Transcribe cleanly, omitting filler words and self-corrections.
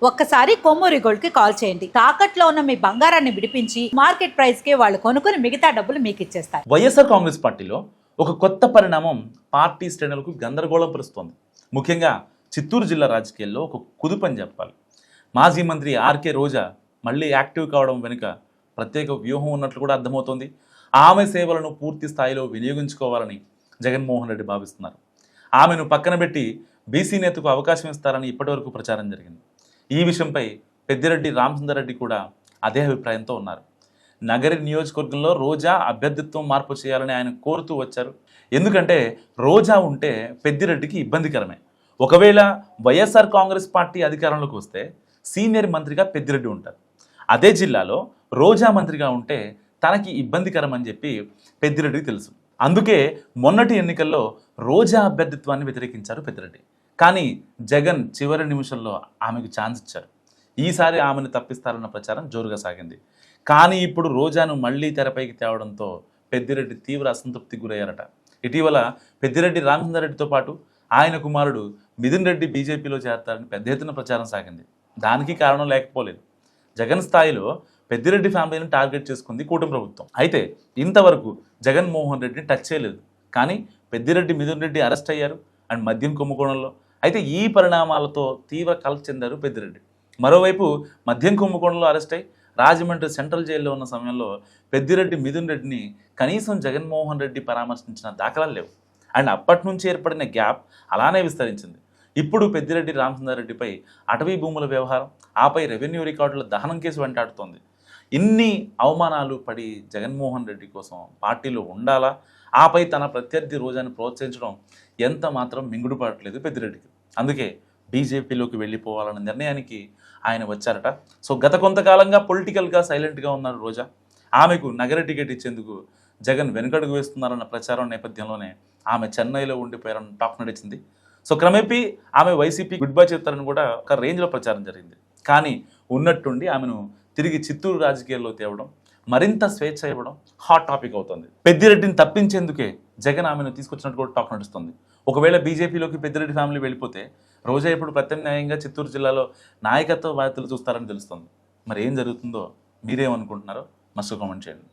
ఒక్కసారి కొమ్మూరి గోల్డ్ కి కాల్ చేయండి. తాకట్లో ఉన్న మీ బంగారాన్ని విడిపించి మార్కెట్ ప్రైస్ కి వాళ్ళు కొనుక్కుని మిగతా డబ్బులు మీకు ఇచ్చేస్తారు. వైఎస్ఆర్ కాంగ్రెస్ పార్టీలో ఒక కొత్త పరిణామం పార్టీ శ్రేణులకు గందరగోళం పరుస్తోంది. ముఖ్యంగా చిత్తూరు జిల్లా రాజకీయాల్లో ఒక కుదుపని చెప్పాలి. మాజీ మంత్రి ఆర్కే రోజా మళ్ళీ యాక్టివ్ కావడం వెనుక ప్రత్యేక వ్యూహం ఉన్నట్లు కూడా అర్థమవుతోంది. ఆమె సేవలను పూర్తి స్థాయిలో వినియోగించుకోవాలని జగన్మోహన్ రెడ్డి భావిస్తున్నారు. ఆమెను పక్కన పెట్టి బీసీ నేతకు అవకాశం ఇస్తారని ఇప్పటివరకు ప్రచారం జరిగింది. ఈ విషయంపై పెద్దిరెడ్డి రామచంద్రారెడ్డి కూడా అదే అభిప్రాయంతో ఉన్నారు. నగరి నియోజకవర్గంలో రోజా అభ్యర్థిత్వం మార్పు చేయాలని ఆయన కోరుతూ వచ్చారు. ఎందుకంటే రోజా ఉంటే పెద్దిరెడ్డికి ఇబ్బందికరమే. ఒకవేళ వైఎస్ఆర్ కాంగ్రెస్ పార్టీ అధికారంలోకి వస్తే సీనియర్ మంత్రిగా పెద్దిరెడ్డి ఉంటారు. అదే జిల్లాలో రోజా మంత్రిగా ఉంటే తనకి ఇబ్బందికరం అని చెప్పి పెద్దిరెడ్డికి తెలుసు. అందుకే మొన్నటి ఎన్నికల్లో రోజా అభ్యర్థిత్వాన్ని వ్యతిరేకించారు పెద్దిరెడ్డి. కానీ జగన్ చివరి నిమిషంలో ఆమెకు ఛాన్స్ ఇచ్చారు. ఈసారి ఆమెను తప్పిస్తారన్న ప్రచారం జోరుగా సాగింది. కానీ ఇప్పుడు రోజాను మళ్లీ తెరపైకి తేవడంతో పెద్దిరెడ్డి తీవ్ర అసంతృప్తికి గురయ్యారట. ఇటీవల పెద్దిరెడ్డి రామచంద్రారెడ్డితో పాటు ఆయన కుమారుడు మిథున్ రెడ్డి బీజేపీలో చేరతారని పెద్ద ఎత్తున ప్రచారం సాగింది. దానికి కారణం లేకపోలేదు. జగన్ స్థాయిలో పెద్దిరెడ్డి ఫ్యామిలీని టార్గెట్ చేసుకుంది కూటమి ప్రభుత్వం. అయితే ఇంతవరకు జగన్మోహన్ రెడ్డిని టచ్ చేయలేదు. కానీ పెద్దిరెడ్డి మిథున్ రెడ్డి అరెస్ట్ అయ్యారు అండ్ మద్యం కుంభకోణంలో. అయితే ఈ పరిణామాలతో తీవ్ర కలత చెందారు పెద్దిరెడ్డి. మరోవైపు మద్యం కుంభకోణంలో అరెస్ట్ అయి రాజమండ్రి సెంట్రల్ జైల్లో ఉన్న సమయంలో పెద్దిరెడ్డి మిథున్ రెడ్డిని కనీసం జగన్మోహన్ రెడ్డి పరామర్శించిన దాఖలాలు లేవు. అండ్ అప్పటి నుంచి ఏర్పడిన గ్యాప్ అలానే విస్తరించింది. ఇప్పుడు పెద్దిరెడ్డి రామచంద్రారెడ్డిపై అటవీ భూముల వ్యవహారం, ఆపై రెవెన్యూ రికార్డుల దహనం కేసు వెంటాడుతోంది. ఇన్ని అవమానాలు పడి జగన్మోహన్ రెడ్డి కోసం పార్టీలో ఉండాలా, ఆపై తన ప్రత్యర్థి రోజాను ప్రోత్సహించడం ఎంత మాత్రం మింగుడుపడట్లేదు పెద్దిరెడ్డికి. అందుకే బీజేపీలోకి వెళ్ళిపోవాలన్న నిర్ణయానికి ఆయన వచ్చారట. సో గత కొంతకాలంగా పొలిటికల్గా సైలెంట్గా ఉన్నారు రోజా. ఆమెకు నగర టికెట్ ఇచ్చేందుకు జగన్ వెనుకడుగు వేస్తున్నారన్న ప్రచారం నేపథ్యంలోనే ఆమె చెన్నైలో ఉండిపోయారన్న టాక్ నడిచింది. సో క్రమేపీ ఆమె వైసీపీ గుడ్ బై చెప్తారని కూడా ఒక రేంజ్లో ప్రచారం జరిగింది. కానీ ఉన్నట్టుండి ఆమెను తిరిగి చిత్తూరు రాజకీయాల్లో తేవడం, మరింత స్వేచ్ఛ ఇవ్వడం హాట్ టాపిక్ అవుతుంది. పెద్దిరెడ్డిని తప్పించేందుకే జగన్ ఆమెను తీసుకొచ్చినట్టు కూడా టాక్ నడుస్తుంది. ఒకవేళ బీజేపీలోకి పెద్దిరెడ్డి ఫ్యామిలీ వెళ్ళిపోతే రోజా ఇప్పుడు ప్రత్యామ్నాయంగా చిత్తూరు జిల్లాలో నాయకత్వ బాధ్యతలు చూస్తారని తెలుస్తుంది. మరి ఏం జరుగుతుందో మీరేమనుకుంటున్నారో మస్తు కామెంట్ చేయండి.